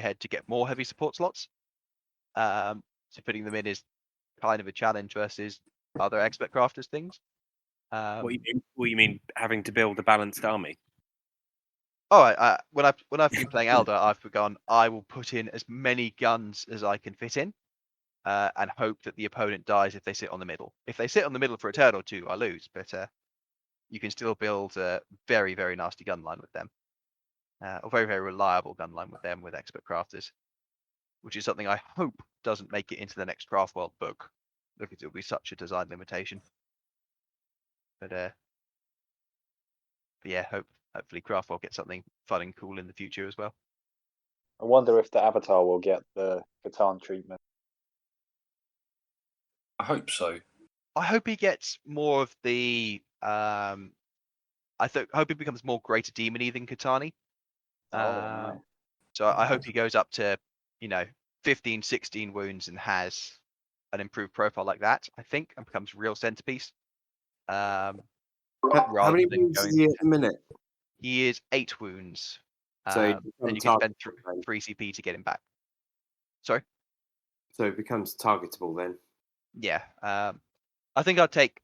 ahead to get more heavy support slots. So putting them in is kind of a challenge versus other expert crafters things. What you mean having to build a balanced army? When I've been playing Elder, I've gone, I will put in as many guns as I can fit in, and hope that the opponent dies if they sit on the middle. If they sit on the middle for a turn or two, I lose. But you can still build a very, very nasty gun line with them, or very, very reliable gun line with them with expert crafters, which is something I hope doesn't make it into the next Craft World book, because it'll be such a design limitation. But yeah, hopefully Craft World gets something fun and cool in the future as well. I wonder if the Avatar will get the Catan treatment. I hope so. I hope he gets more of the. Hope he becomes more Greater Demon-y than Katani. Nice. So I hope he goes up to, 15, 16 wounds and has an improved profile like that, I think, and becomes real centerpiece. How many wounds is he at the minute? He is 8 wounds. So and you can spend 3 CP to get him back. Sorry? So it becomes targetable then? Yeah. I think I'd take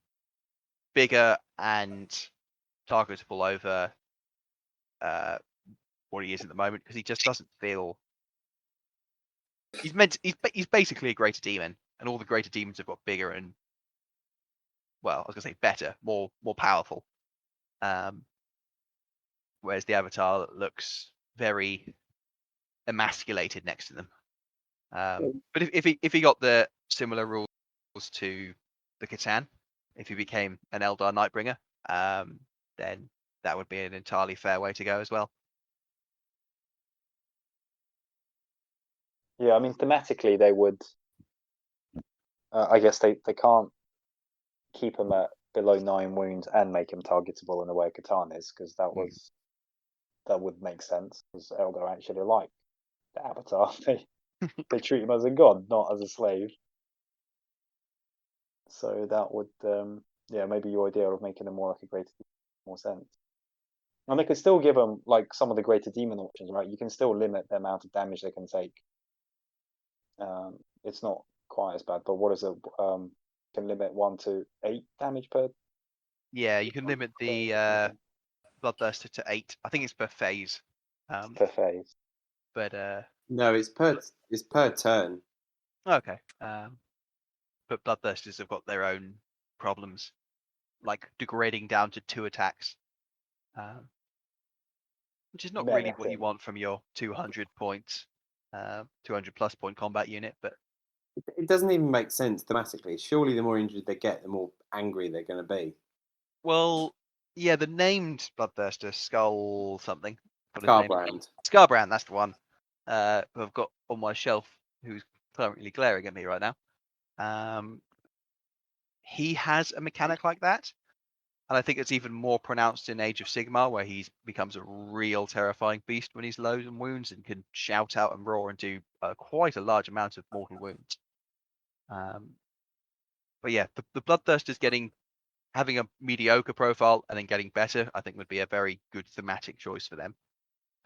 bigger and targetable over what he is at the moment, because he just doesn't feel. He's basically a greater demon, and all the greater demons have got bigger and, well, I was gonna say better, more powerful. Whereas the Avatar looks very emasculated next to them. But if he got the similar rules to the Catan, if he became an Eldar Nightbringer, then that would be an entirely fair way to go as well. Yeah, I mean, thematically, they would. I guess they can't keep him at below 9 wounds and make him targetable in the way Catan is, because that would make sense, because Eldar actually like the Avatar. They treat him as a god, not as a slave. So that would, maybe your idea of making him more like a greater demon makes more sense. And they could still give them like some of the greater demon options, right? You can still limit the amount of damage they can take. It's not quite as bad, but what is it? Can limit 1 to 8 damage per. Yeah, you can limit the Bloodthirster to 8. I think it's per phase. Per phase. But no, it's per turn. Okay. But Bloodthirsters have got their own problems, like degrading down to 2 attacks, which is not really what you want from your 200 points, 200 plus point combat unit. But it doesn't even make sense thematically. Surely the more injured they get, the more angry they're going to be. Well, yeah, the named Bloodthirster, Skull something. Scarbrand, that's the one. Who I've got on my shelf, who's currently glaring at me right now. He has a mechanic like that, and I think it's even more pronounced in Age of Sigmar, where he becomes a real terrifying beast when he's low in wounds and can shout out and roar and do quite a large amount of mortal wounds. But yeah, the Bloodthirsters having a mediocre profile and then getting better, I think would be a very good thematic choice for them,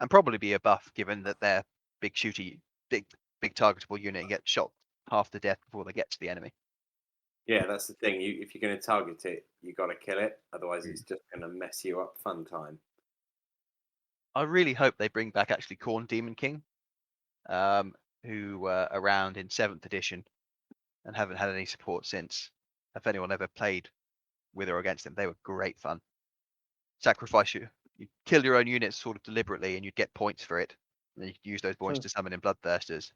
and probably be a buff given that they're big shooty, big targetable unit and get shot half to death before they get to the enemy. Yeah, that's the thing. If you're going to target it, you got to kill it. Otherwise, it's just going to mess you up fun time. I really hope they bring back actually Khorne Demon King, who were around in 7th edition and haven't had any support since. If anyone ever played with or against them, they were great fun. Sacrifice you kill your own units sort of deliberately, and you'd get points for it. And then you could use those points to summon in Bloodthirsters.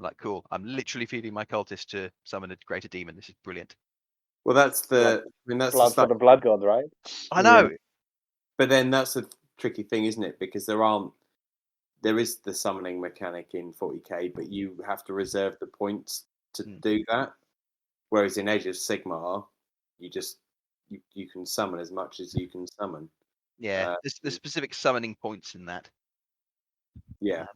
Like, cool. I'm literally feeding my cultists to summon a greater demon. This is brilliant. Well, that's blood for the blood god, right? I know. Yeah. But then that's a tricky thing, isn't it? Because there is the summoning mechanic in 40k, but you have to reserve the points to do that. Whereas in Age of Sigmar, you can summon as much as you can summon. Yeah, there's specific summoning points in that. Yeah.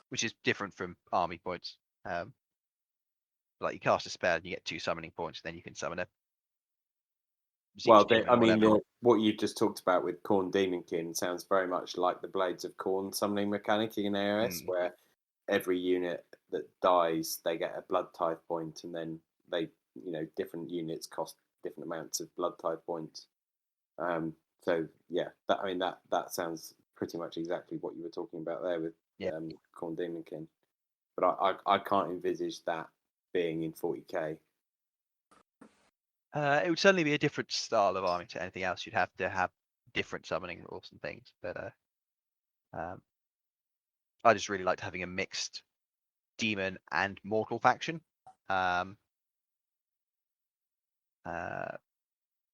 Which is different from army points. Like you cast a spell and you get 2 summoning points, then you can summon Well, Demon or whatever. what you just talked about with Khorne Demonkin sounds very much like the Blades of Khorne summoning mechanic in AOS, where every unit that dies, they get a blood tithe point, and then they, different units cost different amounts of blood tithe points. So yeah, that sounds pretty much exactly what you were talking about there with Khorne Demonkin. But I can't envisage that being in 40k. It would certainly be a different style of army to anything else. You'd have to have different summoning rules and things. But I just really liked having a mixed demon and mortal faction,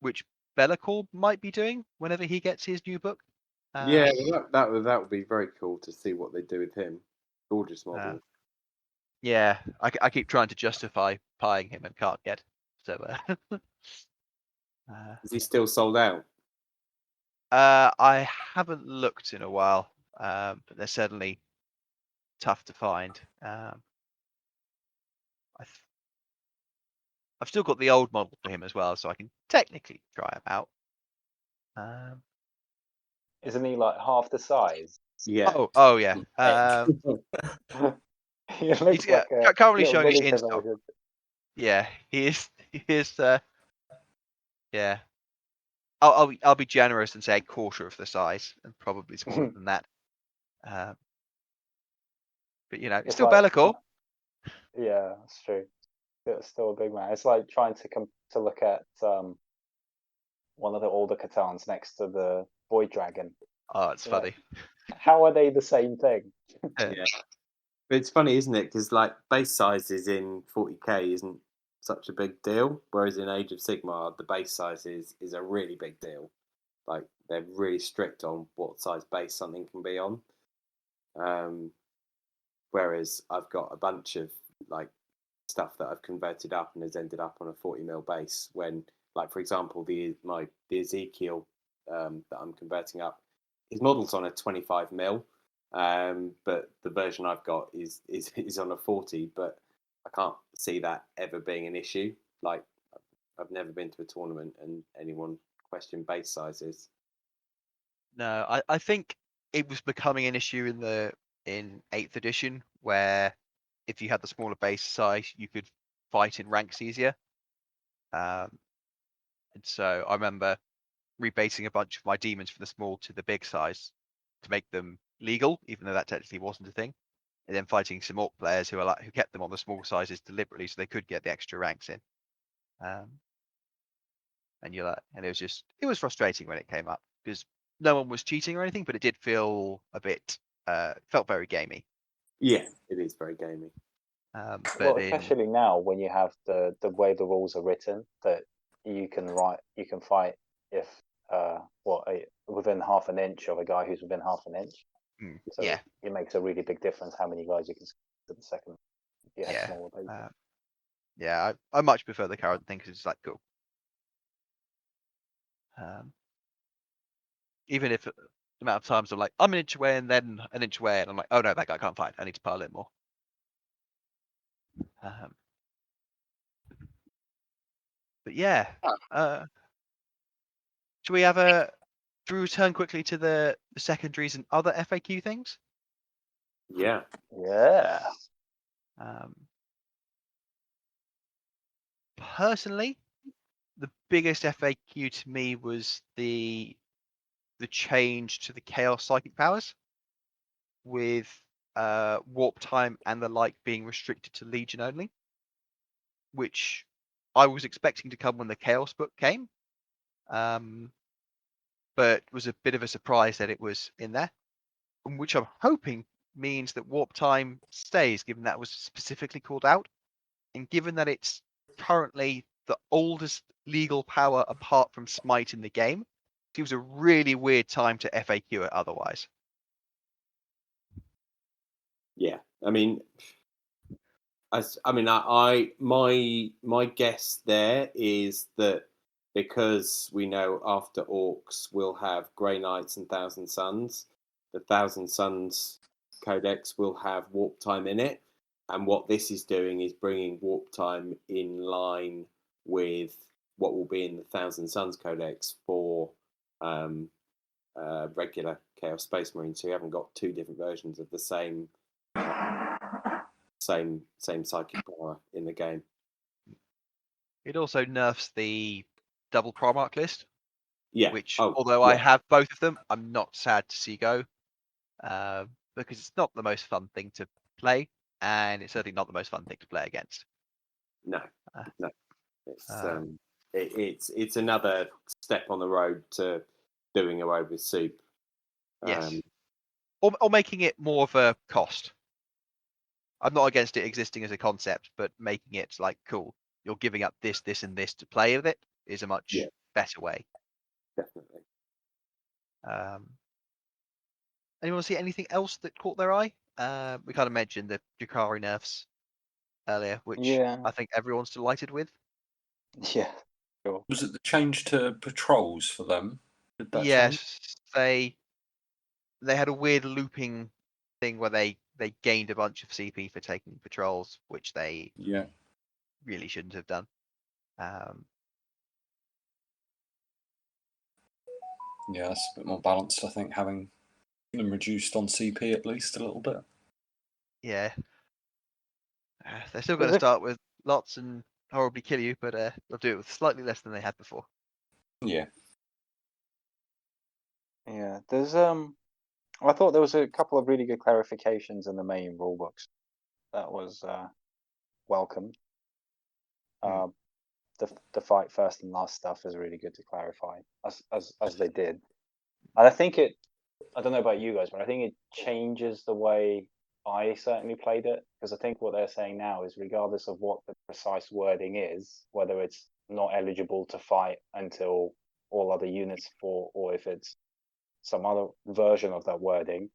which Be'lakor might be doing whenever he gets his new book. Yeah, that would be very cool to see what they do with him. Gorgeous model. Yeah, I keep trying to justify buying him and can't get. So Is he still sold out? I haven't looked in a while, but they're certainly tough to find. I've still got the old model for him as well, so I can technically try him out. Isn't he like half the size? Yeah. Oh yeah. He looks He's like a currently little showing it in miniature stock. version. Yeah, he is. He is. Yeah. I'll be generous and say a quarter of the size, and probably smaller than that. But it's still like, Be'lakor. Yeah, that's true. It's still a big man. It's like trying to look at one of the older Catans next to the Void Dragon. Oh, it's funny. How are they the same thing? Yeah. But it's funny, isn't it? Because like base sizes in 40k isn't such a big deal, whereas in Age of Sigmar, the base size is a really big deal. Like they're really strict on what size base something can be on. Whereas I've got a bunch of like stuff that I've converted up and has ended up on a 40mm base. When, like for example, the Ezekiel that I'm converting up, his model's on a 25mm. But the version I've got is on a 40, but I can't see that ever being an issue. Like I've never been to a tournament and anyone questioned base sizes. No, I think it was becoming an issue in 8th edition, where if you had the smaller base size, you could fight in ranks easier. And so I remember rebasing a bunch of my demons from the small to the big size to make them legal, even though that technically wasn't a thing. And then fighting some orc players who kept them on the small sizes deliberately so they could get the extra ranks in. And it was frustrating when it came up because no one was cheating or anything, but it did feel a bit felt very gamey. Yeah, it is very gamey. Well, especially now when you have the way the rules are written, that you can fight if within half an inch of a guy who's within half an inch. So yeah, it makes a really big difference how many guys you can to the second. If you have smaller bases. Yeah, I much prefer the current thing because it's like cool. Even if the amount of times I'm like, I'm an inch away and then an inch away, and I'm like, oh no, that guy can't fight. I need to pile in more. But yeah, should we return quickly to the secondaries and other FAQ things? Yeah. Yeah. Personally, the biggest FAQ to me was the change to the Chaos Psychic powers, with warp time and the like being restricted to Legion only, which I was expecting to come when the Chaos book came, but was a bit of a surprise that it was in there, which I'm hoping means that warp time stays, given that was specifically called out, and given that it's currently the oldest legal power apart from Smite in the game. It was a really weird time to FAQ it otherwise. Yeah, I mean, my guess there is that because we know after Orcs we'll have Grey Knights and Thousand Suns, the Thousand Suns Codex will have warp time in it, and what this is doing is bringing warp time in line with what will be in the Thousand Suns Codex for regular Chaos Space Marine, so you haven't got two different versions of the same psychic power in the game. It also nerfs the double Primarch list, Yeah. which, Oh, although I yeah. have both of them, I'm not sad to see go, because it's not the most fun thing to play, and it's certainly not the most fun thing to play against. No. Uh, No. It's another step on the road to doing away with soup. Yes. Or making it more of a cost. I'm not against it existing as a concept, but making it like, cool, you're giving up this, this, and this to play with it is a much better way. Definitely. Anyone see anything else that caught their eye? We kind of mentioned the Drakari nerfs earlier, which Yeah. I think everyone's delighted with. Yeah. Sure. Was it the change to patrols for them? Did that change? Yes, they had a weird looping thing where they gained a bunch of CP for taking patrols, which they really shouldn't have done. Yeah, it's a bit more balanced, I think, having them reduced on CP at least a little bit. Yeah. They're still going to start with lots and horribly kill you, but they'll do it with slightly less than they had before. Yeah. Yeah. There's I thought there was a couple of really good clarifications in the main rulebooks. That was welcome. The fight first and last stuff is really good to clarify, as they did. And I think I don't know about you guys, but I think it changes the way I certainly played it, because I think what they're saying now is, regardless of what the precise wording is, whether it's not eligible to fight until all other units fall, or if it's some other version of that wording,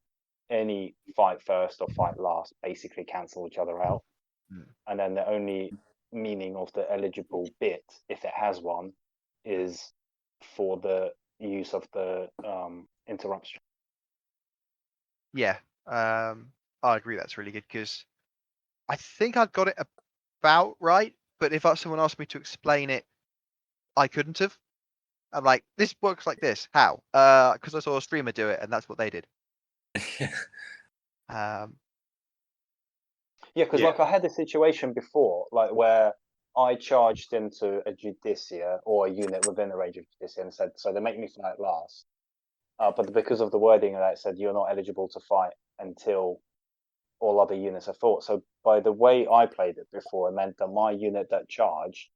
any fight first or fight last basically cancel each other out. And then the only meaning of the eligible bit, if it has one, is for the use of the interruption. Yeah, I agree. That's really good, because I think I'd got it about right, but if someone asked me to explain it, I couldn't have. I'm like, this works like this. How? Because I saw a streamer do it, and that's what they did. Yeah, because like I had a situation before, like where I charged into a Judicia or a unit within the range of Judicia and said, so they make me fight last. But because of the wording of that, it said you're not eligible to fight until all other units are fought. So by the way I played it before, it meant that my unit that charged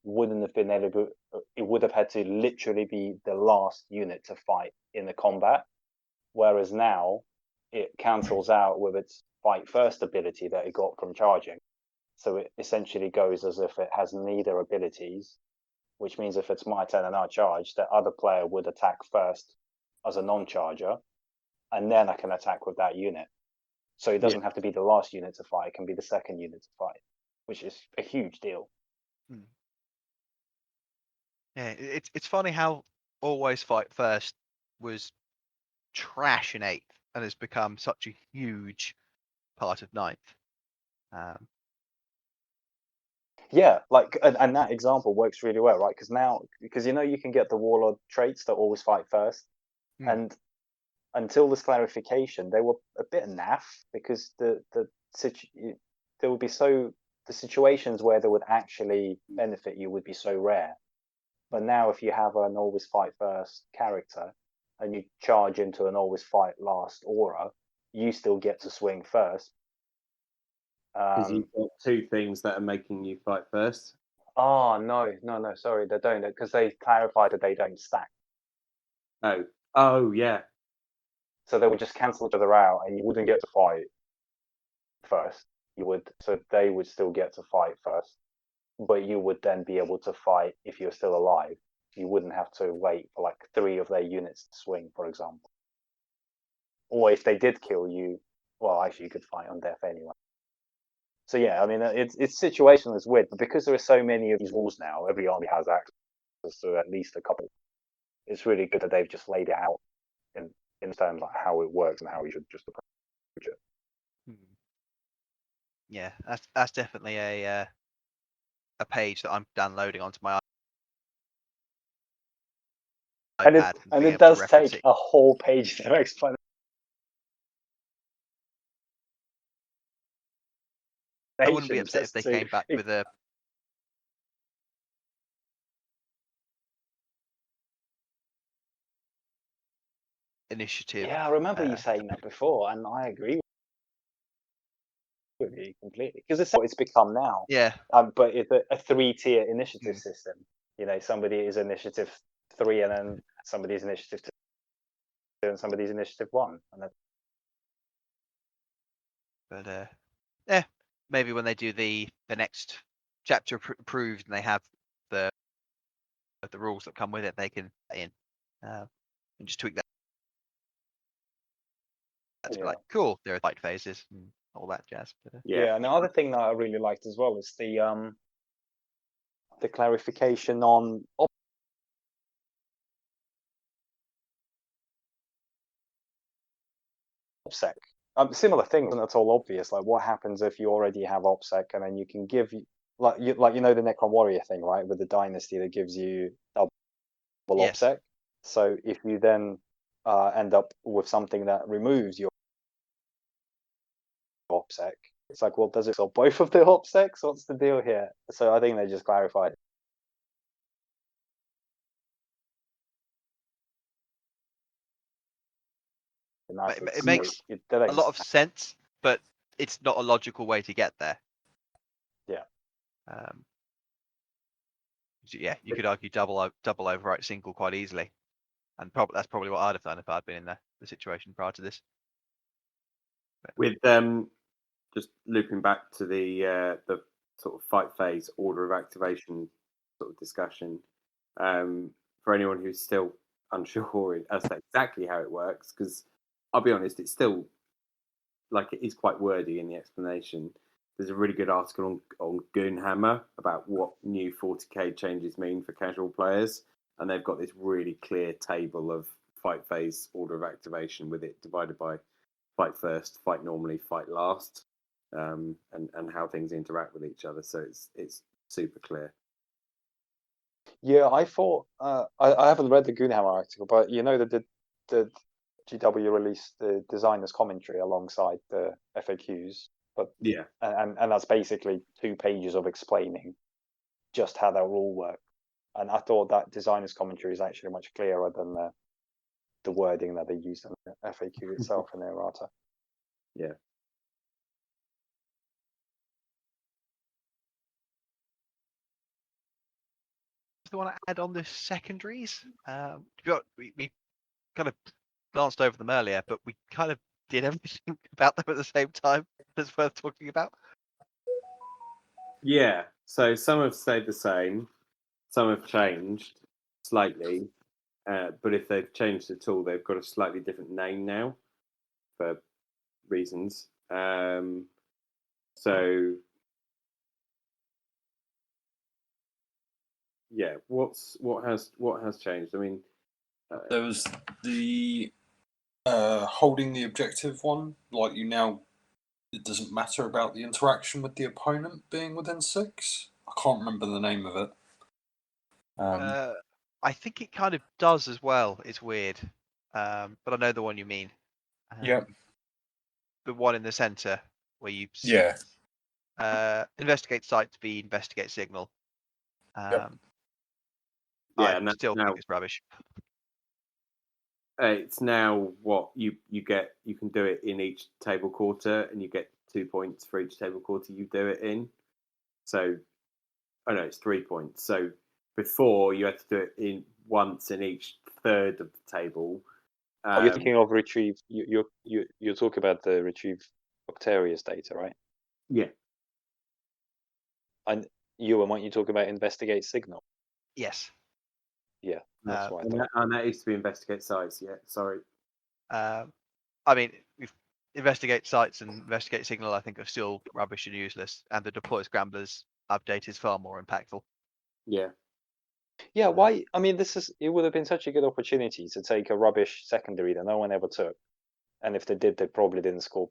wouldn't have been eligible. It would have had to literally be the last unit to fight in the combat. Whereas now it cancels out with its fight first ability that it got from charging. So it essentially goes as if it has neither abilities, which means if it's my turn and I charge, the other player would attack first as a non-charger, and then I can attack with that unit. So it doesn't have to be the last unit to fight, it can be the second unit to fight, which is a huge deal. Yeah, it's funny how always fight first was trash in 8th and has become such a huge part of 9th. Yeah, like, and that example works really well, right? Because you can get the warlord traits that always fight first, and until this clarification, they were a bit naff, because there would be the situations where they would actually benefit you would be so rare. But now, if you have an always fight first character and you charge into an always fight last aura, you still get to swing first. Because you've got two things that are making you fight first. Oh, no, sorry, they don't, because they clarified that they don't stack. Oh, yeah. So they would just cancel each other out, and you wouldn't get to fight first. So they would still get to fight first, but you would then be able to fight if you're still alive. You wouldn't have to wait for like 3 of their units to swing, for example. Or if they did kill you, well, actually, you could fight on death anyway. So yeah, I mean, it's situational, it's weird, but because there are so many of these rules now, every army has access to at least a couple. It's really good that they've just laid it out in terms like how it works and how you should just approach it. Yeah, that's definitely a page that I'm downloading onto my And iPad and being it able to does reference take it. a whole page to explain. I wouldn't be upset if they came back with a initiative. Yeah, I remember you uh, saying that before, and I agree with you completely because it's become now. Yeah, But it's a 3-tier initiative system. You know, somebody is initiative 3, and then somebody's initiative 2, and somebody's initiative 1. And then, but yeah, maybe when they do the next chapter approved and they have the rules that come with it, they can put in and just tweak that. That's yeah. like cool. There are fight phases and all that jazz. But, Yeah. And the other thing that I really liked as well is the clarification on OPSEC. Similar thing isn't at all obvious. Like, what happens if you already have OPSEC and then you can give like you know the Necron Warrior thing, right? With the dynasty that gives you double Yes. OPSEC. So if you then end up with something that removes your OPSEC, it's like, well, does it solve both of the OPSECs? What's the deal here? So I think they just clarified. It makes a lot of sense, but it's not a logical way to get there. Yeah. Yeah, you could argue double overwrite single quite easily, and that's probably what I'd have done if I'd been in the situation prior to this. With just looping back to the sort of fight phase order of activation sort of discussion, for anyone who's still unsure as to exactly how it works, because I'll be honest, it's still like it is quite wordy in the explanation. There's a really good article on Goonhammer about what new 40k changes mean for casual players, and they've got this really clear table of fight phase order of activation with it divided by fight first, fight normally, fight last, and how things interact with each other. So it's super clear. Yeah, I thought I haven't read the Goonhammer article, but you know that the GW released the designer's commentary alongside the FAQs, but Yeah, and that's basically 2 pages of explaining just how that rule works. And I thought that designer's commentary is actually much clearer than the wording that they used in the FAQ itself in the errata. Yeah. Do you want to add on the secondaries? We kind of glanced over them earlier, but we kind of did everything about them at the same time that's worth talking about. Yeah. So some have stayed the same, some have changed slightly, but if they've changed at all, they've got a slightly different name now for reasons. So yeah, what has changed? I mean, There was the holding the objective one. Like you now, it doesn't matter about the interaction with the opponent being within 6. I can't remember the name of it. I think it kind of does as well. It's weird, but I know the one you mean. Yeah. The one in the center where you Yeah. investigate site to be investigate signal. Yep. Yeah, I still think it's rubbish. It's now what you get. You can do it in each table quarter, and you get 2 points for each table quarter you do it in. So, oh no, it's 3 points. So before you had to do it in once in each third of the table. You're thinking of retrieve. You're talking about the retrieve Octarius data, right? Yeah. And Euan, weren't you talking about investigate signal? Yes. Yeah, that's what I and thought. that used to be investigate sites. Yeah, sorry. I mean, investigate sites and investigate signal. I think are still rubbish and useless, and the deploy scramblers update is far more impactful. Yeah. Yeah, why? I mean, it would have been such a good opportunity to take a rubbish secondary that no one ever took, and if they did, they probably didn't score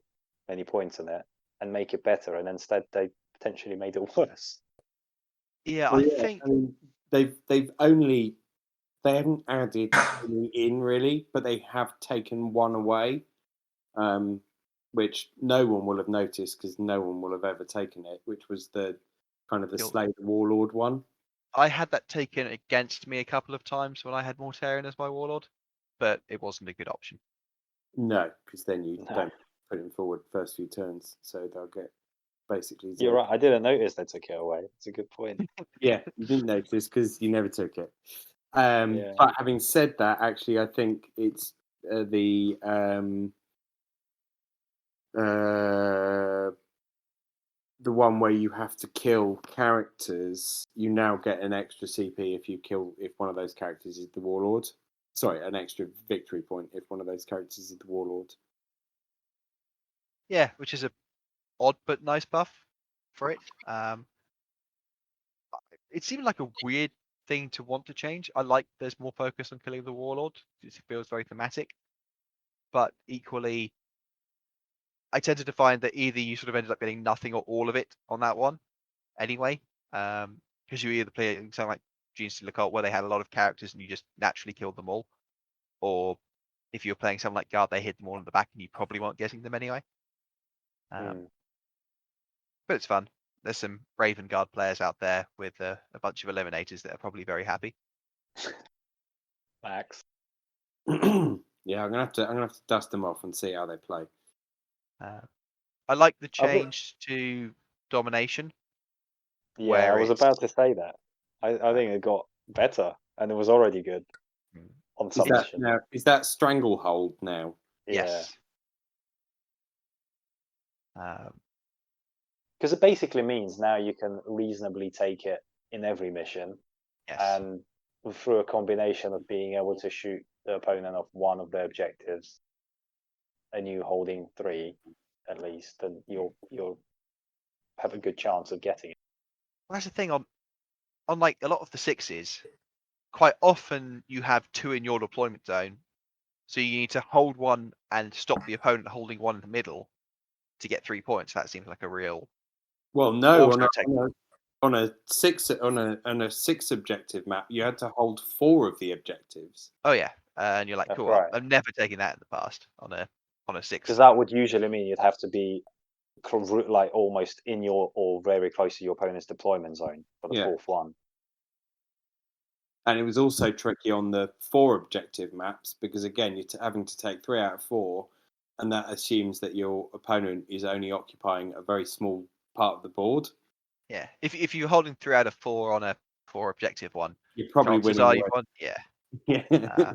many points in it, and make it better. And instead, they potentially made it worse. Yeah, Well, I think I mean, they've only they haven't added any in really, but they have taken one away, which no one will have noticed because no one will have ever taken it, which was the kind of the Kill- Slay the Warlord one. I had that taken against me a couple of times when I had Mortarion as my warlord, but it wasn't a good option. No, because then you No. don't put him forward first few turns, so they'll get basically You're zero. right. I didn't notice they took it away. It's a good point. Yeah, you didn't notice because you never took it. Yeah. But having said that, actually, I think it's the one where you have to kill characters. You now get an extra CP if one of those characters is the warlord. Sorry, an extra victory point if one of those characters is the warlord. Yeah, which is a odd but nice buff for it. It seemed like a weird thing to want to change. I like there's more focus on killing the warlord. It feels very thematic. But equally, I tended to find that either you sort of ended up getting nothing or all of it on that one anyway. Because you either play something like Genius Occult where they had a lot of characters and you just naturally killed them all. Or if you're playing something like Guard, they hid them all in the back and you probably weren't getting them anyway. But it's fun. There's some Raven Guard players out there with a bunch of Eliminators that are probably very happy. Max. Yeah, I'm gonna have to dust them off and see how they play. I like the I've got- change to Domination. Yeah, where I was it's- about to say that. I think it got better, and it was already good on some missions. Is that Stranglehold now? Yeah, Yes. because it basically means now you can reasonably take it in every mission, Yes. and through a combination of being able to shoot the opponent off one of their objectives, and you holding 3 at least, then you'll have a good chance of getting it. Well, that's the thing on like a lot of the 6s, quite often you have 2 in your deployment zone. So you need to hold one and stop the opponent holding one in the middle to get 3 points. That seems like a real Well, no, Also on a 6 objective map, you had to hold 4 of the objectives. Oh yeah. And you're like, That's cool, right. I've never taken that in the past on a 6. Because that would usually mean you'd have to be like almost in your or very close to your opponent's deployment zone for the Yeah. 4th one. And it was also tricky on the 4 objective maps because again, you're having to take 3 out of 4, and that assumes that your opponent is only occupying a very small part of the board. Yeah. If you're holding 3 out of 4 on a 4 objective one, You're probably chances winning. are you've won. Yeah. Yeah.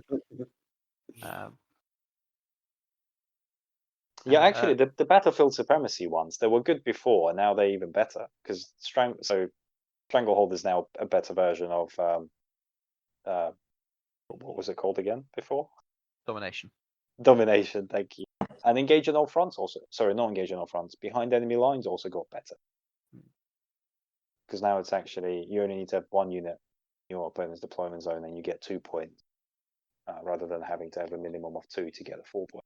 Yeah, actually, the Battlefield Supremacy ones, they were good before, and now they're even better because Stranglehold is now a better version of what was it called again before? Domination. Domination. Thank you. And Engage on All Fronts also. Sorry, not Engage on All Fronts. Behind Enemy Lines also got better because now it's actually you only need to have 1 unit in your opponent's deployment zone, and you get 2 points rather than having to have a minimum of 2 to get a 4 point.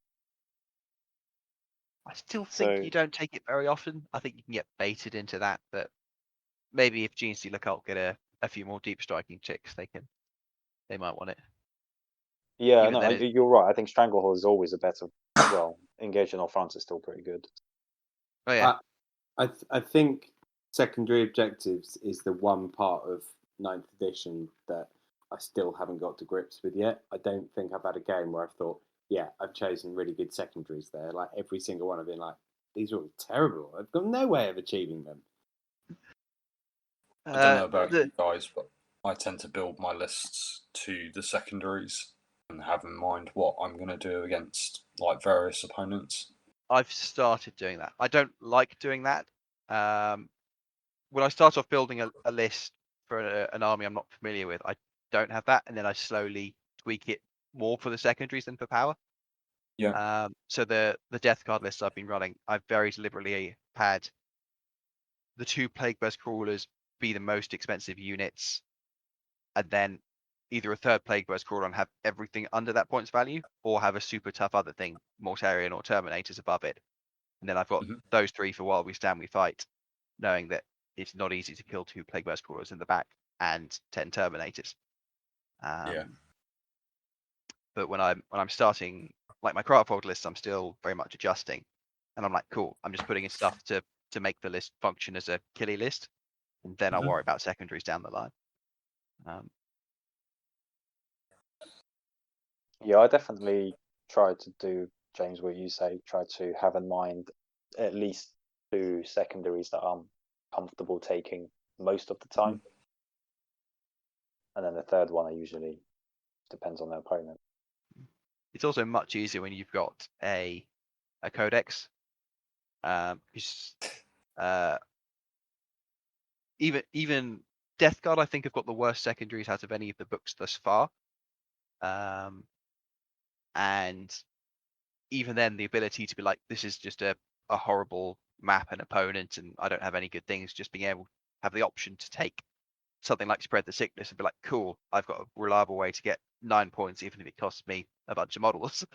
I still think So- you don't take it very often. I think you can get baited into that, but maybe if Gene Stealer Cult get a few more deep striking chicks, they might want it. Yeah, Even no, then you're right. I think Stranglehold is always a better. Well, Engage on All Fronts is still pretty good. Oh yeah. I think secondary objectives is the one part of 9th edition that I still haven't got to grips with yet. I don't think I've had a game where I've thought, yeah, I've chosen really good secondaries there. Like every single one, I've been like, these are all terrible. I've got no way of achieving them. I don't know about you guys, but I tend to build my lists to the secondaries and have in mind what I'm going to do against like various opponents. I've started doing that. I don't like doing that. When I start off building a list for an army I'm not familiar with, I don't have that, and then I slowly tweak it more for the secondaries than for power. Yeah. So the Death Guard lists I've been running, I've very deliberately had the 2 Plague Burst Crawlers be the most expensive units, and then either a 3rd Plague Burst Crawler and have everything under that points value, or have a super tough other thing, Mortarion or Terminators above it. And then I've got those 3 for While We Stand We Fight, knowing that it's not easy to kill 2 Plague Burst Crawlers in the back and 10 Terminators. Yeah. But when I'm starting like my Craftworld list, I'm still very much adjusting, and I'm like, cool, I'm just putting in stuff to make the list function as a killy list, and then I'll worry about secondaries down the line. Yeah, I definitely try to do, James, what you say, try to have in mind at least 2 secondaries that I'm comfortable taking most of the time. And then the third one I usually depends on the opponent. It's also much easier when you've got a codex. Even Death Guard, I think, have got the worst secondaries out of any of the books thus far. And even then, the ability to be like, this is just a horrible map and opponent, and I don't have any good things. Just being able to have the option to take something like Spread the Sickness and be like, cool, I've got a reliable way to get 9 points, even if it costs me a bunch of models.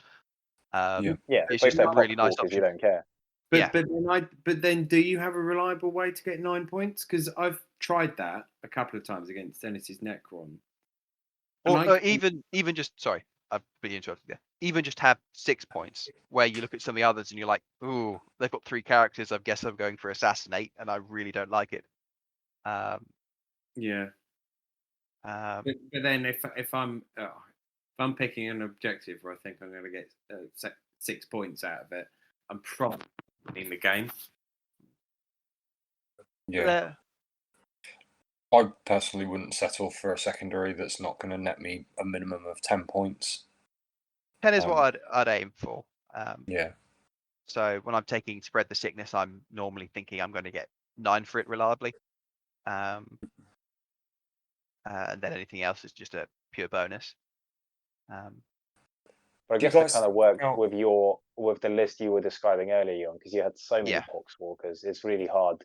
Yeah, it's play just a really nice because you option. don't care. But then do you have a reliable way to get 9 points? Because I've tried that a couple of times against Dennis's Necron. Or even just, sorry, I've been interrupted there. Even just have 6 points, where you look at some of the others and you're like, ooh, they've got 3 characters. I guess I'm going for Assassinate, and I really don't like it. Yeah. But then if I'm picking an objective where I think I'm going to get 6 points out of it, I'm probably in the game. Yeah. I personally wouldn't settle for a secondary that's not going to net me a minimum of 10 points. 10 is what I'd aim for. Yeah. So when I'm taking Spread the Sickness, I'm normally thinking I'm going to get 9 for it reliably. And then anything else is just a pure bonus. But I guess that kind of worked with the list you were describing earlier, Euan, because you had so many Poxwalkers. It's really hard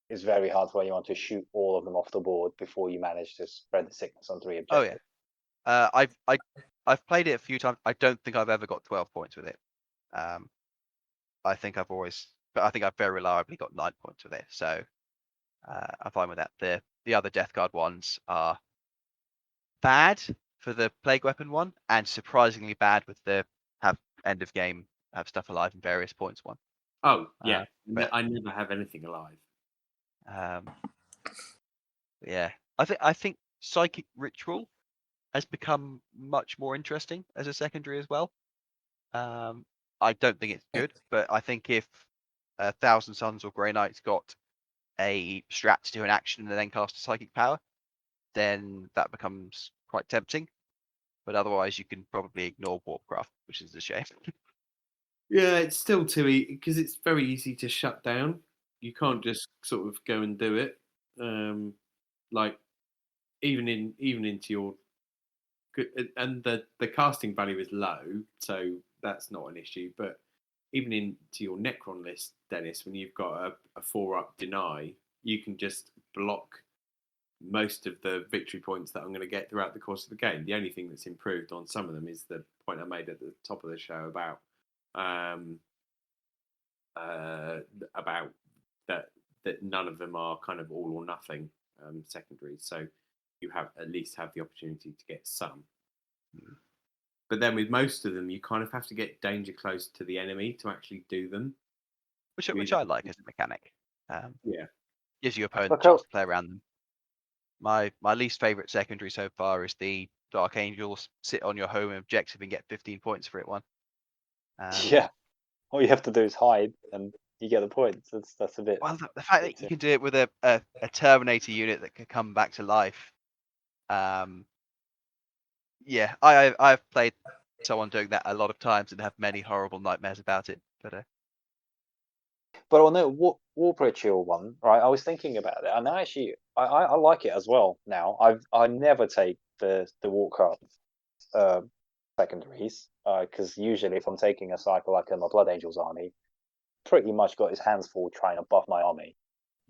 it's very hard for anyone to shoot all of them off the board before you manage to spread the sickness on 3 objectives. Oh yeah. I've played it a few times. I don't think I've ever got 12 points with it. I think I've very reliably got 9 points with it. So I'm fine with that. The other Death Guard ones are bad for the Plague Weapon one, and surprisingly bad with the have end of game, have stuff alive in various points one. Oh yeah, but I never have anything alive. Yeah, I think Psychic Ritual has become much more interesting as a secondary as well. I don't think it's good, but I think if Thousand Suns or Grey Knights got a strat to do an action and then cast a psychic power, then that becomes quite tempting. But otherwise, you can probably ignore Warcraft, which is a shame. Yeah, it's still too easy because it's very easy to shut down. You can't just sort of go and do it. Like even into your and the casting value is low, so that's not an issue. But even into your Necron list, Dennis, when you've got a 4-up deny, you can just block most of the victory points that I'm going to get throughout the course of the game. The only thing that's improved on some of them is the point I made at the top of the show about that none of them are kind of all or nothing secondaries. So you at least have the opportunity to get some. But then with most of them, you kind of have to get danger close to the enemy to actually do them. Which I like as a mechanic. Gives you opponents a chance to play around them. My least favourite secondary so far is the Dark Angels. Sit on your home objective and get 15 points for it one. All you have to do is hide and you get the points. That's a bit. Well, the fact that you can do it with a Terminator unit that can come back to life. Yeah, I've played someone doing that a lot of times and have many horrible nightmares about it. But on the Warp Ritual one, right? I was thinking about it, and actually, I like it as well. Now, I never take the Warcraft secondaries because usually, if I'm taking a cycle like my Blood Angels army, pretty much got his hands full trying to buff my army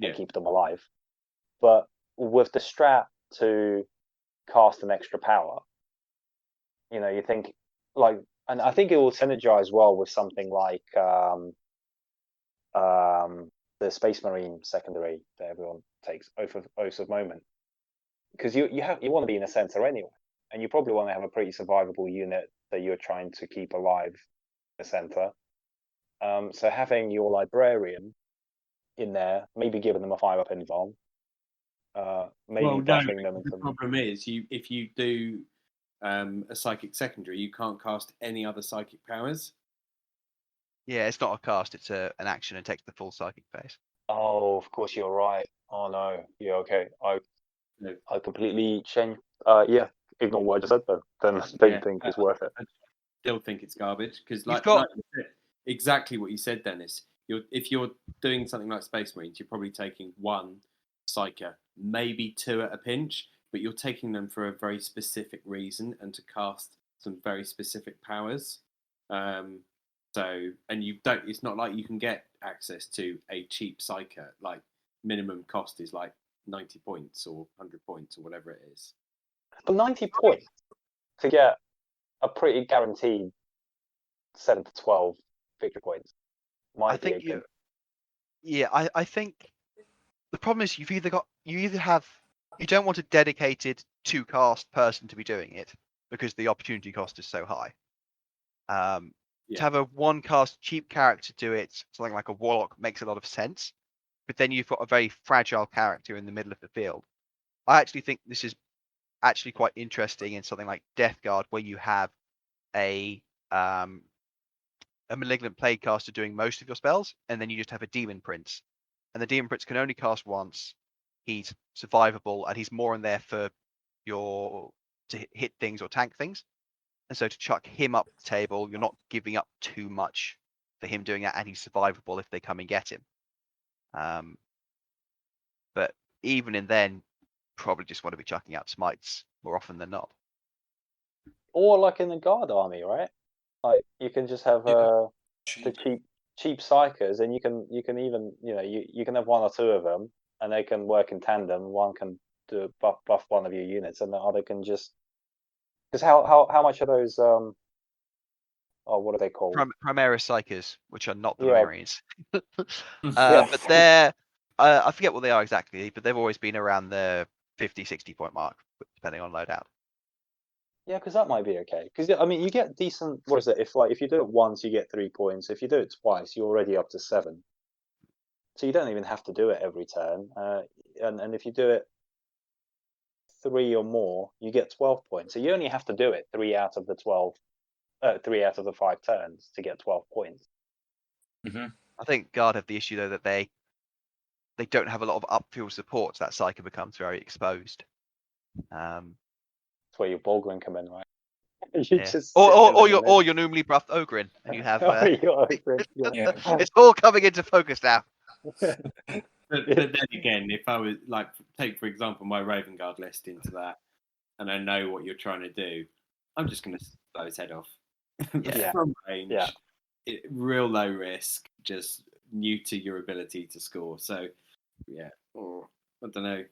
and keep them alive. But with the strat to cast an extra power, you think and I think it will synergize well with something like the Space Marine secondary that everyone takes, Oath of Moment, because you want to be in a center anyway. and you probably want to have a pretty survivable unit that you're trying to keep alive in the center. So having your librarian in there, maybe giving them a 5-up invuln, maybe dashing them into the problem is if you do a psychic secondary, you can't cast any other psychic powers. Yeah, it's not a cast; it's an action and takes the full psychic phase. Oh, of course you're right. Oh no. Yeah, okay. No. I completely changed. Yeah, ignore what I just said then. Then I don't think it's worth it. I still think it's garbage because, You've like got- you said, exactly what you said, Dennis. If you're doing something like Space Marines, you're probably taking 1 Psyker, maybe 2 at a pinch, but you're taking them for a very specific reason and to cast some very specific powers. And you don't. It's not like you can get access to a cheap Psyker. Like minimum cost is like 90 points or 100 points or whatever it is. But 90 points to get a pretty guaranteed 7 to 12 victory points. I think I think the problem is you don't want a dedicated 2 cast person to be doing it because the opportunity cost is so high. To have a 1 cast cheap character do it, something like a warlock, makes a lot of sense. But then you've got a very fragile character in the middle of the field. I actually think this is actually quite interesting in something like Death Guard, where you have a malignant plague caster doing most of your spells, and then you just have a demon prince. And the demon prince can only cast once. He's survivable, and he's more in there for to hit things or tank things. And so to chuck him up the table, you're not giving up too much for him doing that, and he's survivable if they come and get him. But even in then, probably just want to be chucking out smites more often than not. Or like in the guard army, right? Like you can just have the cheap psychers, and you can even you can have 1 or 2 of them, and they can work in tandem. One can do buff one of your units, and the other can just because how much are those what are they called? Primaris Psychers, which are not the Yeah. Marines. But they're I forget what they are exactly, but they've always been around the 50-60 point mark, depending on loadout. Yeah, because that might be okay. Because I mean, you get decent. What is it? If you do it once, you get 3 points. If you do it twice, you're already up to 7. So you don't even have to do it every turn. And if you do it 3 or more, you get 12 points. So you only have to do it 3 out of the 12, 3 out of the 5 turns to get 12 points. Mm-hmm. I think Guard have the issue though that they don't have a lot of upfield support, so that Psyker becomes very exposed. That's where your Bolgrin come in, right? Or your normally buffed Ogrin, and you have it's all coming into focus now. But then again, if I was like, take for example my Raven Guard list into that, and I know what you're trying to do, I'm just going to blow his head off from range. Real low risk, just new to your ability to score. So yeah, or I don't know.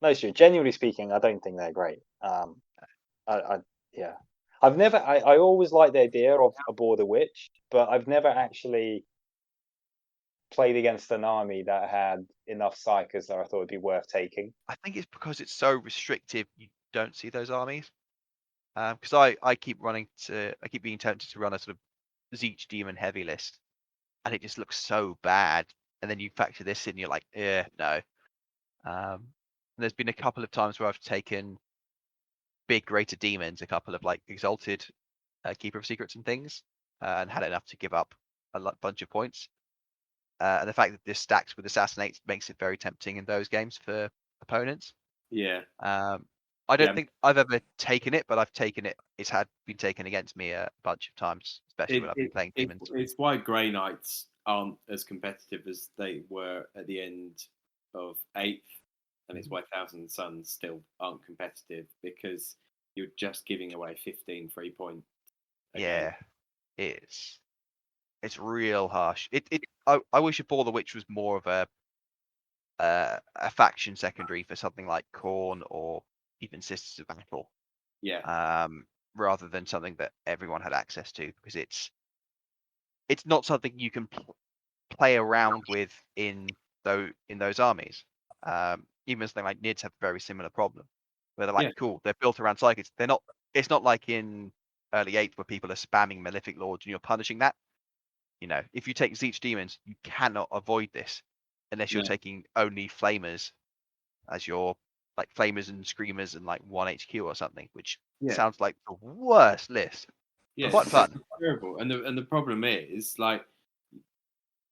No, it's true. Genuinely speaking, I don't think they're great. I always like the idea of a Border Witch, but I've never actually played against an army that had enough psychers that I thought would be worth taking. I think it's because it's so restrictive, you don't see those armies. Because I keep being tempted to run a sort of Zeech Demon heavy list, and it just looks so bad. And then you factor this in, you're like, no. And there's been a couple of times where I've taken big greater demons, a couple of like exalted Keeper of Secrets and things, and had enough to give up a bunch of points. And the fact that this stacks with Assassinates makes it very tempting in those games for opponents. Yeah. I don't think I've ever taken it, but I've taken it. It's been taken against me a bunch of times, especially when I've been playing demons. It's why Grey Knights aren't as competitive as they were at the end of 8th, and it's why Thousand Suns still aren't competitive, because you're just giving away 15 free points. Yeah, it's real harsh. I wish a Ball the Witch was more of a faction secondary for something like Khorne or even Sisters of Battle. Yeah. Rather than something that everyone had access to, because it's not something you can play around with in those armies. Even something like Nids have a very similar problem. where they're like, Yeah. cool, they're built around psychics. They're not. It's not like in early 8th where people are spamming Malefic Lords and you're punishing that. If you take Zeech Demons, you cannot avoid this unless you're No. taking only Flamers as your Flamers and Screamers and 1 HQ or something, which Yeah. sounds like the worst list. Yeah, Quite fun. It's terrible. And the problem is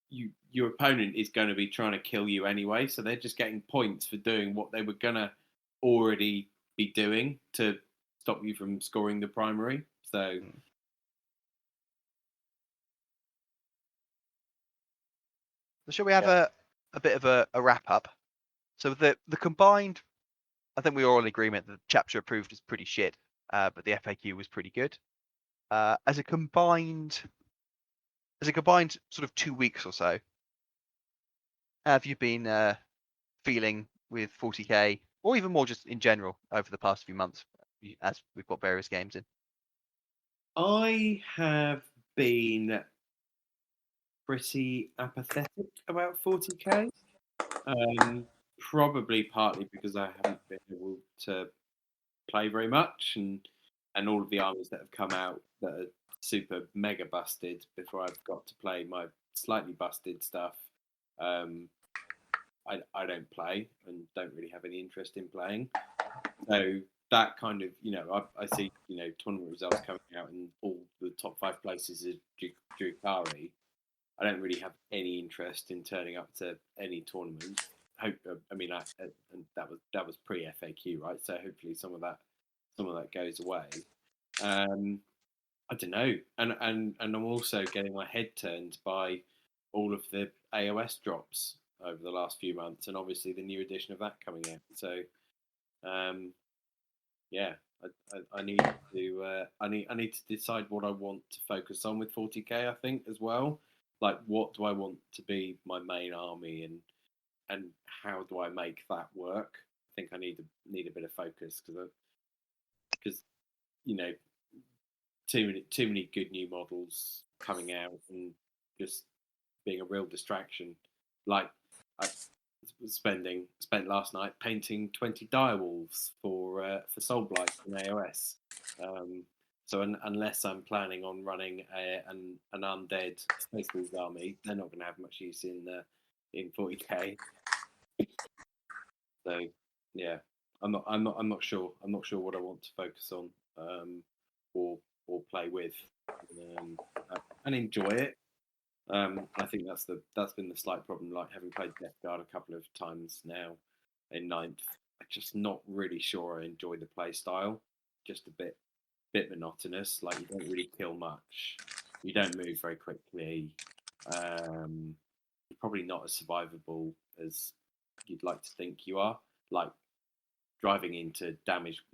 your opponent is going to be trying to kill you anyway, so they're just getting points for doing what they were gonna already be doing to stop you from scoring the primary. So shall we have a bit of a wrap up? So the combined, I think we are all in agreement that the chapter approved is pretty shit, but the FAQ was pretty good. As a combined sort of 2 weeks or so, how have you been feeling with 40k, or even more just in general over the past few months, as we've got various games in? I have been pretty apathetic about 40k. Probably partly because I haven't been able to play very much, and all of the armies that have come out that are super mega busted before I've got to play my slightly busted stuff. I don't play and don't really have any interest in playing. So that kind of, I see, tournament results coming out and all the top 5 places are Drukari. I don't really have any interest in turning up to any tournament. And that was pre FAQ, right? So hopefully some of that goes away. I don't know, and I'm also getting my head turned by all of the AOS drops over the last few months, and obviously the new edition of that coming out. So, yeah, I need to decide what I want to focus on with 40k. I think as well, what do I want to be my main army, and how do I make that work? I think I need a bit of focus because too many good new models coming out and just being a real distraction. Like I spent last night painting 20 direwolves for Soulblight in AOS. So unless I'm planning on running an undead Space Wolves army, they're not going to have much use in 40k. So yeah, I'm not sure. I'm not sure what I want to focus on or play with and enjoy it. I think that's been the slight problem. Like having played Death Guard a couple of times now in 9th, I'm just not really sure I enjoy the play style. Just a bit monotonous. Like you don't really kill much. You don't move very quickly. You're probably not as survivable as you'd like to think you are. Like driving into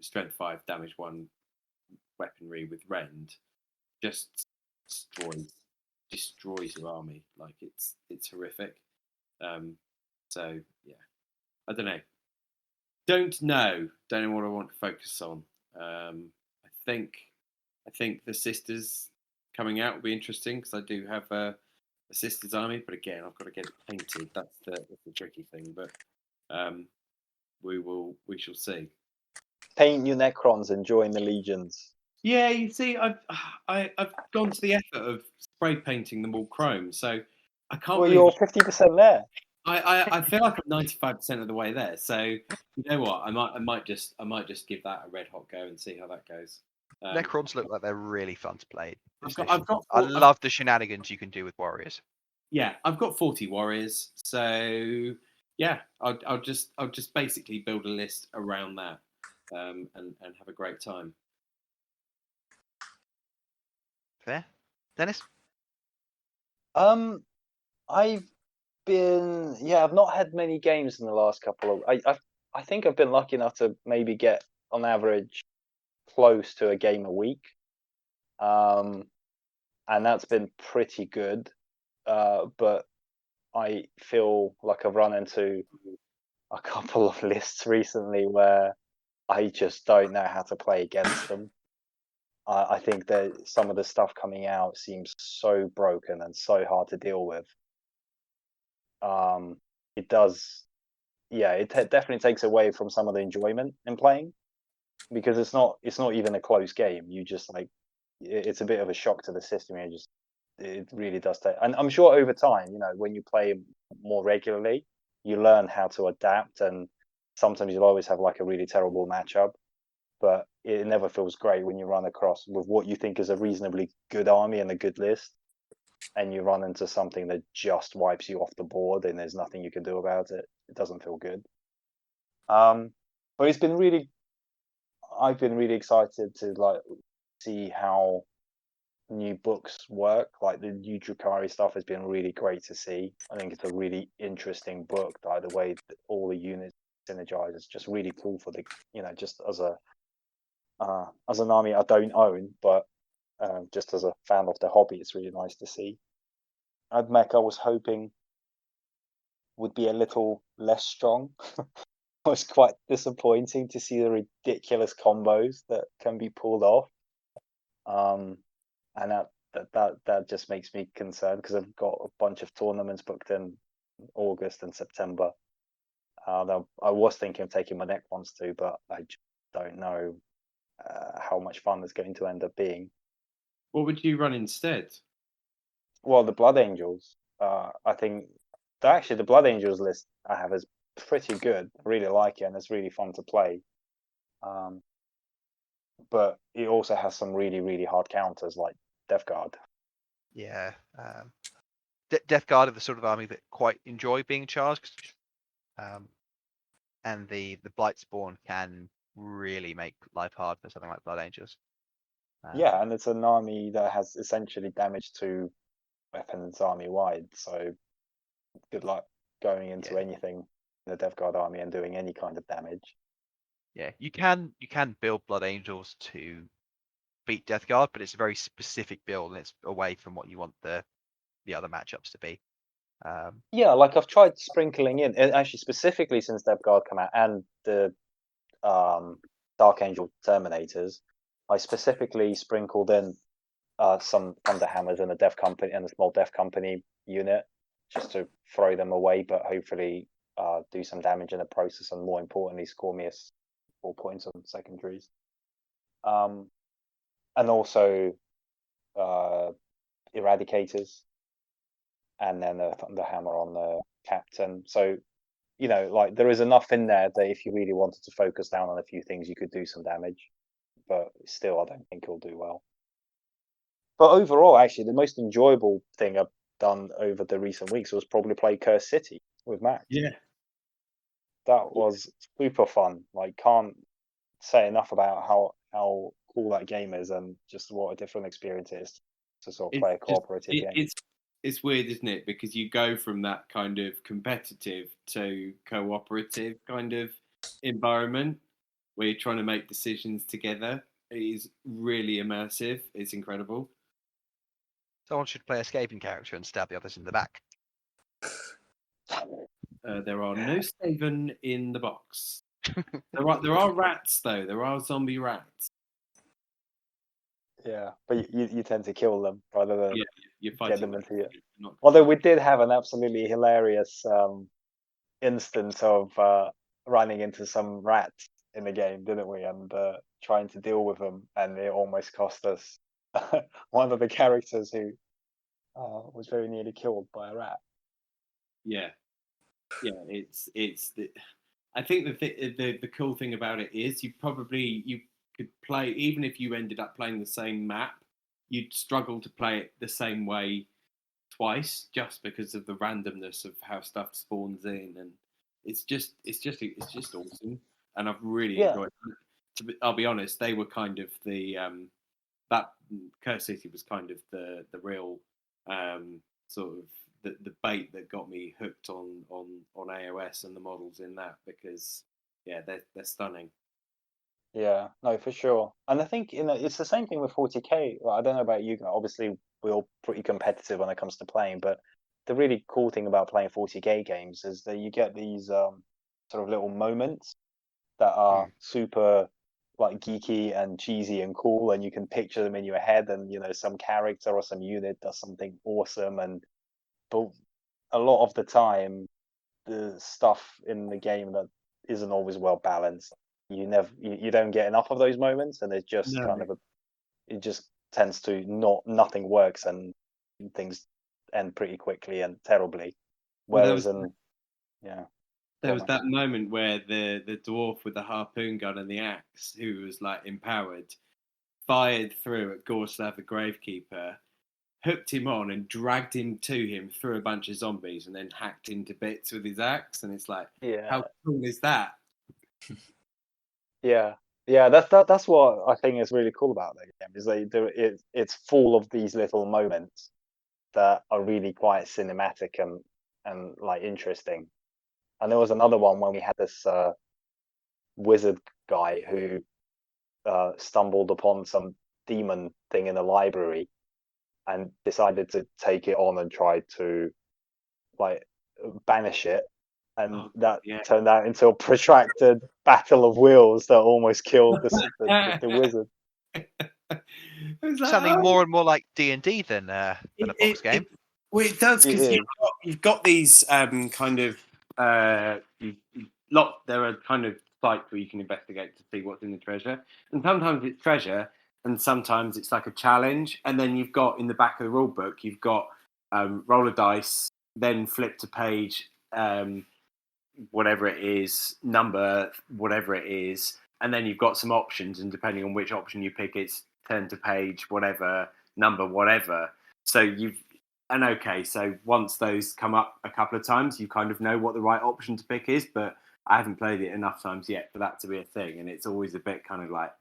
strength 5, damage 1 weaponry with Rend just destroys your army. Like it's horrific. So yeah, I don't know. Don't know what I want to focus on. I think the sisters coming out will be interesting because I do have a sisters army, but again I've got to get it painted. That's the tricky thing. But we shall see. Paint your Necrons and join the legions. Yeah, you see, I've gone to the effort of spray painting them all chrome, so I can't. Well, you're 50% there. I feel like I'm 95% of the way there. So you know what? I might just give that a red hot go and see how that goes. Necrons look like they're really fun to play. I love the shenanigans you can do with warriors. Yeah, I've got 40 warriors, so yeah, I'll just basically build a list around that, and have a great time. Fair, Dennis. I've not had many games in the last couple of. I think I've been lucky enough to maybe get on average close to a game a week, and that's been pretty good. But I feel like I've run into a couple of lists recently where I just don't know how to play against them. I think that some of the stuff coming out seems so broken and so hard to deal with. It does, it definitely takes away from some of the enjoyment in playing. because it's not even a close game. You just like it's a bit of a shock to the system. It really does take, and I'm sure over time, when you play more regularly, you learn how to adapt, and sometimes you'll always have like a really terrible matchup, but it never feels great when you run across with what you think is a reasonably good army and a good list, and you run into something that just wipes you off the board and there's nothing you can do about it. It doesn't feel good. But I've been really excited to like see how new books work. Like the new Drukari stuff has been really great to see. I think it's a really interesting book. Like the way that all the units synergize is just really cool for the just as an army I don't own, but just as a fan of the hobby, it's really nice to see. Admech, I was hoping would be a little less strong. It was quite disappointing to see the ridiculous combos that can be pulled off. And that just makes me concerned because I've got a bunch of tournaments booked in August and September. I was thinking of taking my neck ones too, but I just don't know how much fun it's going to end up being. What would you run instead? Well, the Blood Angels. I think actually the Blood Angels list I have is pretty good. I really like it, and it's really fun to play. But it also has some really, really hard counters like Death Guard. Yeah. Death Guard are the sort of army that quite enjoy being charged. And the Blight Spawn can really make life hard for something like Blood Angels. Yeah, and it's an army that has essentially damage to weapons army wide. So good luck going into anything in the Death Guard army and doing any kind of damage. Yeah, you can build Blood Angels to beat Death Guard, but it's a very specific build and it's away from what you want the other matchups to be. Yeah, like I've tried sprinkling in, actually specifically since Death Guard come out and the Dark Angel Terminators, I specifically sprinkled in some Thunderhammers and a small Death Company unit just to throw them away, but hopefully do some damage in the process, and more importantly, score me 4 points on secondaries. And also Eradicators, and then the Thunderhammer on the Captain. So, like there is enough in there that if you really wanted to focus down on a few things, you could do some damage. But still, I don't think it'll do well. But overall, actually, the most enjoyable thing I've done over the recent weeks was probably play Curse City with Max. Yeah. That was super fun. Like, can't say enough about how cool that game is and just what a different experience it is to sort of play a cooperative game. It's weird, isn't it? Because you go from that kind of competitive to cooperative kind of environment where you're trying to make decisions together. It is really immersive. It's incredible. Someone should play a Skaven character and stab the others in the back. There are no Skaven in the box. There are rats though. There are zombie rats. Yeah, but you tend to kill them rather than get them into it. Although we did have an absolutely hilarious instance of running into some rats in the game, didn't we? And trying to deal with them, and it almost cost us one of the characters who was very nearly killed by a rat. Yeah, it's I think the cool thing about it is you could play, even if you ended up playing the same map, you'd struggle to play it the same way twice just because of the randomness of how stuff spawns in, and it's just awesome, and I've really enjoyed it. I'll be honest, they were kind of the that Curse City was kind of the real sort of the bait that got me hooked on AOS and the models in that, because they're stunning. Yeah, no, for sure. And I think it's the same thing with 40k. Well, I don't know about you guys. Obviously, we're all pretty competitive when it comes to playing, but the really cool thing about playing 40k games is that you get these sort of little moments that are super like geeky and cheesy and cool, and you can picture them in your head, and some character or some unit does something awesome, but a lot of the time the stuff in the game that isn't always well balanced. you don't get enough of those moments, and it's just No. it just tends to nothing works and things end pretty quickly and terribly. Well, Whereas there was that moment where the dwarf with the harpoon gun and the axe, who was like empowered, fired through at Gorslav the Gravekeeper, hooked him on and dragged him to him through a bunch of zombies, and then hacked into bits with his axe. And it's like, how cool is that? Yeah, that's what I think is really cool about that game. Is it's full of these little moments that are really quite cinematic and like interesting. And there was another one when we had this wizard guy who stumbled upon some demon thing in the library and decided to take it on and try to like banish it, and that turned out into a protracted battle of wills that almost killed the wizard. Sounding more and more like D&D than a box game. It does, because you've got these kind of there are kind of sites where you can investigate to see what's in the treasure, and sometimes it's treasure, and sometimes it's like a challenge. And then you've got in the back of the rule book, you've got roll a dice, then flip to page whatever it is, number whatever it is, and then you've got some options, and depending on which option you pick, it's turn to page whatever, number whatever. So so once those come up a couple of times, you kind of know what the right option to pick is, but I haven't played it enough times yet for that to be a thing, and it's always a bit kind of like,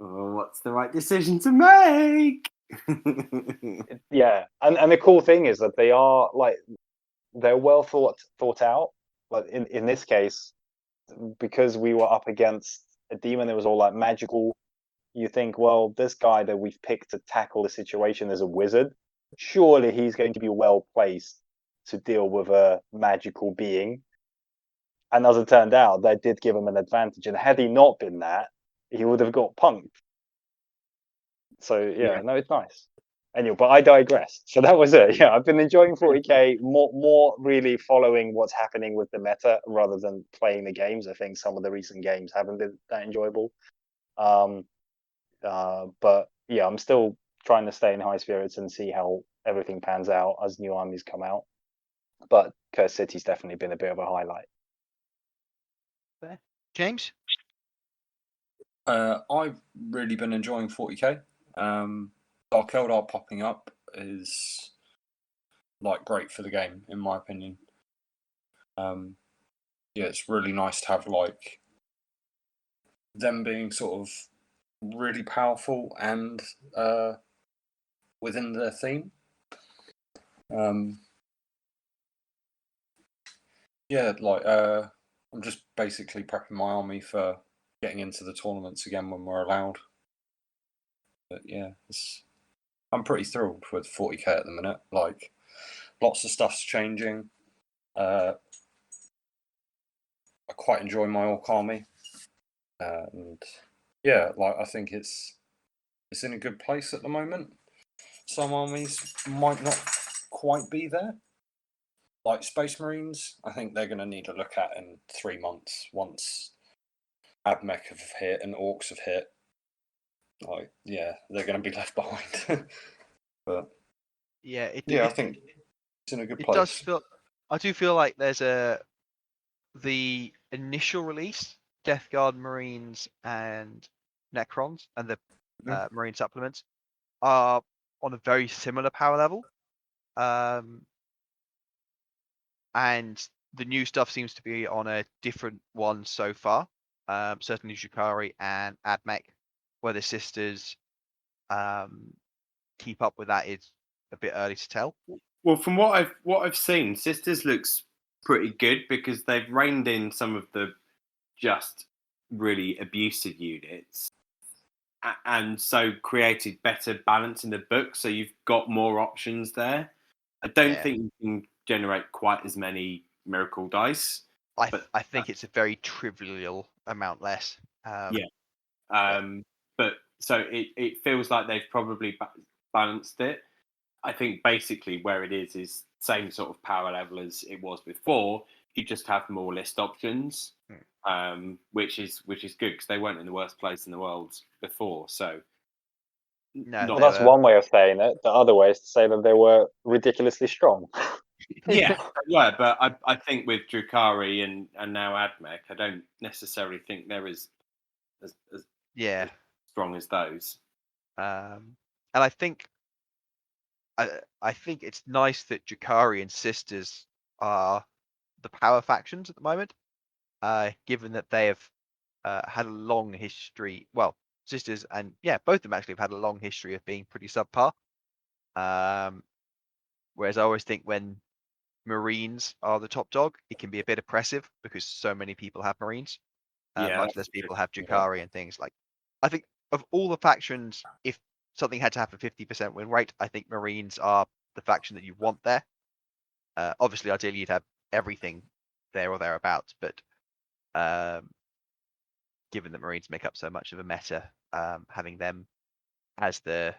oh, what's the right decision to make? Yeah, and the cool thing is that they're well thought out. But in this case, because we were up against a demon that was all like magical, you think, well, this guy that we've picked to tackle the situation is a wizard. Surely he's going to be well placed to deal with a magical being. And as it turned out, that did give him an advantage. And had he not been that, he would have got punked. So no, it's nice. Anyway, but I digress. So that was it. Yeah, I've been enjoying 40k, more really following what's happening with the meta rather than playing the games. I think some of the recent games haven't been that enjoyable. But yeah, I'm still trying to stay in high spirits and see how everything pans out as new armies come out. But Curse City's definitely been a bit of a highlight. James? I've really been enjoying 40k. Dark Eldar popping up is like great for the game, in my opinion. It's really nice to have like them being sort of really powerful and within their theme. I'm just basically prepping my army for getting into the tournaments again when we're allowed. But yeah, I'm pretty thrilled with 40k at the minute. Like, lots of stuff's changing. I quite enjoy my orc army, and I think it's in a good place at the moment. Some armies might not quite be there. Like Space Marines, I think they're going to need to look at in 3 months once Admech have hit and Orcs have hit. They're going to be left behind. But I think it's in a good place. I do feel like there's the initial release, Death Guard Marines and Necrons and the Marine supplements are on a very similar power level. And the new stuff seems to be on a different one so far. Certainly Jukari and Admech, whether sisters keep up with that is a bit early to tell. Well, from what I've seen, Sisters looks pretty good because they've reined in some of the just really abusive units, and so created better balance in the book. So you've got more options there. I don't think you can generate quite as many miracle dice. I think it's a very trivial amount less. But so it feels like they've probably balanced it. I think basically where it is same sort of power level as it was before. You just have more list options, which is good because they weren't in the worst place in the world before. So, No, Well, that's one way of saying it. The other way is to say that they were ridiculously strong. yeah, but I think with Drukari and now Admech, I don't necessarily think they're as yeah. strong as those. And I think it's nice that Drukari and Sisters are the power factions at the moment, given that they have had a long history. Well, Sisters and both of them actually have had a long history of being pretty subpar. Whereas I always think when Marines are the top dog, it can be a bit oppressive because so many people have Marines. Much less people have Drukari and things like. I think of all the factions, if something had to happen 50% win rate, I think Marines are the faction that you want there. Obviously, ideally, you'd have everything there or thereabouts, but given that Marines make up so much of a meta, having them as the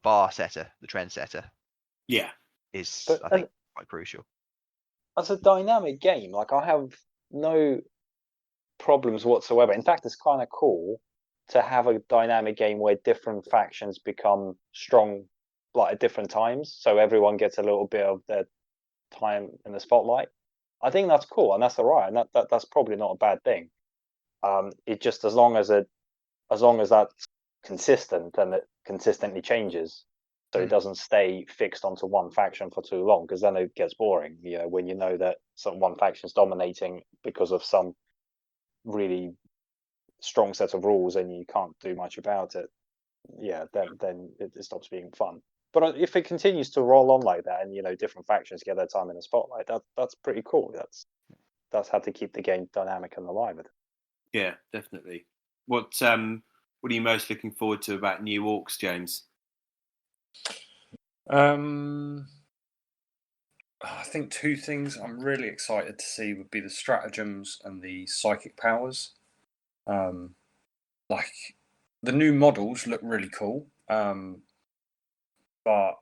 bar setter, the trend setter, is I think quite crucial. As a dynamic game, like I have no problems whatsoever. In fact, it's kind of cool to have a dynamic game where different factions become strong, like at different times, so everyone gets a little bit of their time in the spotlight. I think that's cool, and that's all right, and that's probably not a bad thing. It just as long as that's consistent and it consistently changes, so it doesn't stay fixed onto one faction for too long, because then it gets boring. You know, when you know that one faction is dominating because of some really strong set of rules and you can't do much about it, then it stops being fun. But if it continues to roll on like that, and different factions get their time in the spotlight, that's pretty cool. That's how to keep the game dynamic and alive. Yeah, definitely. What are you most looking forward to about New Orcs, James? I think two things I'm really excited to see would be the stratagems and the psychic powers. Like the new models look really cool, but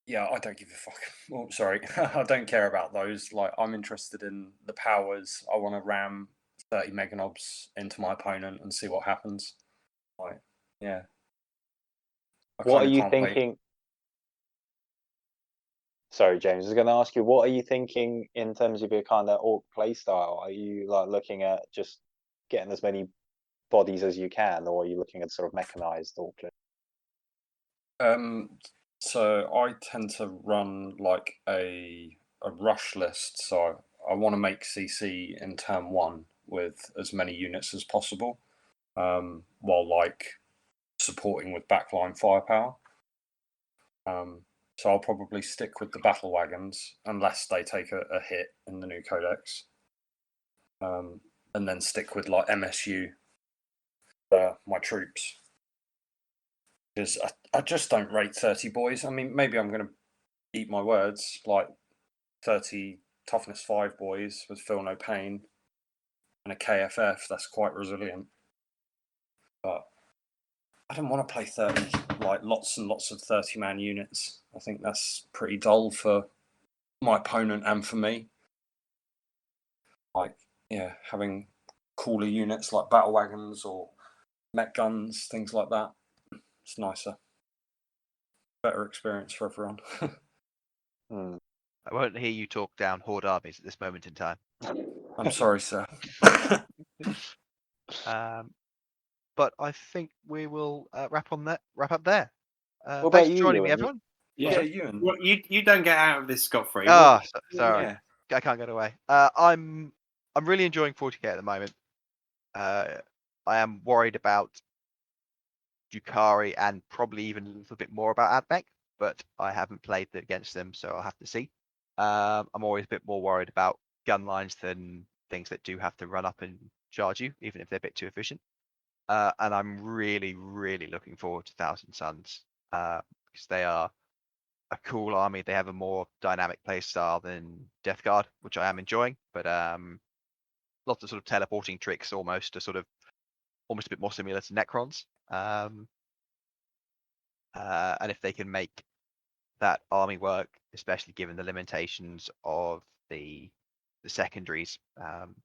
yeah, I don't give a fuck. Oh, sorry, I don't care about those. Like, I'm interested in the powers. I want to ram 30 meganobs into my opponent and see what happens. Like, yeah. What are you thinking? Sorry, James, I was going to ask you, what are you thinking in terms of your kind of orc play style? Are you like looking at just getting as many bodies as you can, or are you looking at sort of mechanized orc? So I tend to run like a rush list. So I want to make CC in turn 1 with as many units as possible, while like supporting with backline firepower. So I'll probably stick with the battle wagons unless they take a hit in the new codex, and then stick with like MSU, my troops. Because I just don't rate 30 boys. I mean, maybe I'm going to eat my words, like 30 toughness 5 boys with feel no pain and a KFF that's quite resilient. But I don't want to play 30, like lots and lots of 30-man units. I think that's pretty dull for my opponent and for me. Like, yeah, having cooler units like battle wagons or mech guns, things like that. It's nicer. Better experience for everyone. I won't hear you talk down Horde armies at this moment in time. I'm sorry, sir. But I think we will wrap up there. What Thanks about for you, joining me, Euan? everyone. Yeah, Euan. Well, you don't get out of this scot-free. Sorry. Yeah. I can't get away. I'm really enjoying 40k at the moment. I am worried about Drukari and probably even a little bit more about Admech, but I haven't played against them, so I'll have to see. I'm always a bit more worried about gun lines than things that do have to run up and charge you, even if they're a bit too efficient. And I'm really, really looking forward to Thousand Suns because they are a cool army. They have a more dynamic play style than Death Guard, which I am enjoying, but lots of sort of teleporting tricks almost a bit more similar to Necrons. And if they can make that army work, especially given the limitations of the secondaries and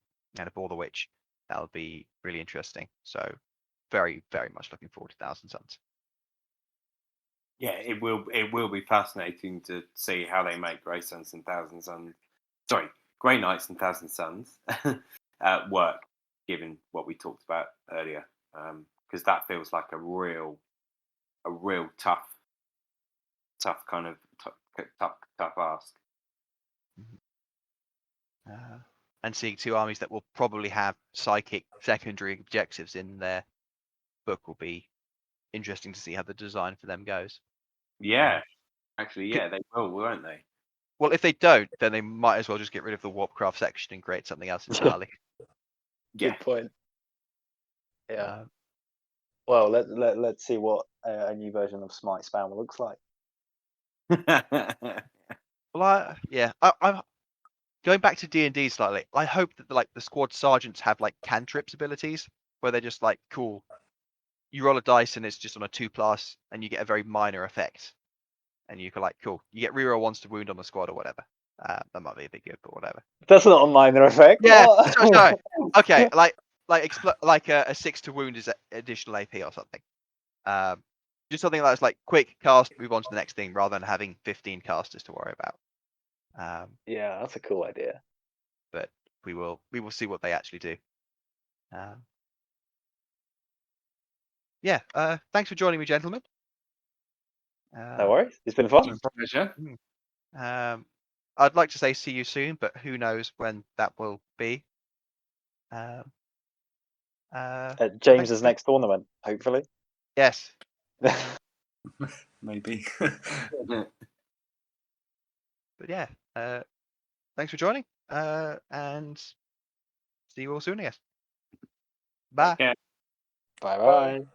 of all the Witch. That'll be really interesting. So very, very much looking forward to Thousand Suns. Yeah, it will be fascinating to see how they make Grey Suns and Thousand Suns. Sorry, Grey Knights and Thousand Suns work, given what we talked about earlier, because that feels like a real tough kind of tough ask. And seeing two armies that will probably have psychic secondary objectives in their book will be interesting to see how the design for them goes. Yeah, actually, yeah, they will, won't they? Well, if they don't, then they might as well just get rid of the Warpcraft section and create something else entirely. Yeah. Good point. Yeah. Well, let's see what a new version of Smite Spam looks like. Well, I'm going back to D&D slightly. I hope that the squad sergeants have like cantrips abilities where they're just like, cool, you roll a dice and it's just on a 2+ and you get a very minor effect, and you can like, cool, you get reroll once to wound on the squad or whatever. That might be a bit good, but whatever. That's not a minor effect. Yeah, What? sorry. Okay, like a 6 to wound is additional AP or something. Just something that's like quick cast, move on to the next thing, rather than having 15 casters to worry about. Yeah, that's a cool idea. But we will see what they actually do. Yeah. Thanks for joining me, gentlemen. No worries. It's been fun. Pleasure. I'd like to say see you soon, but who knows when that will be. At James's next tournament, hopefully. Yes. Maybe. But yeah, thanks for joining, and see you all soon, I guess. Bye. Okay. Bye bye.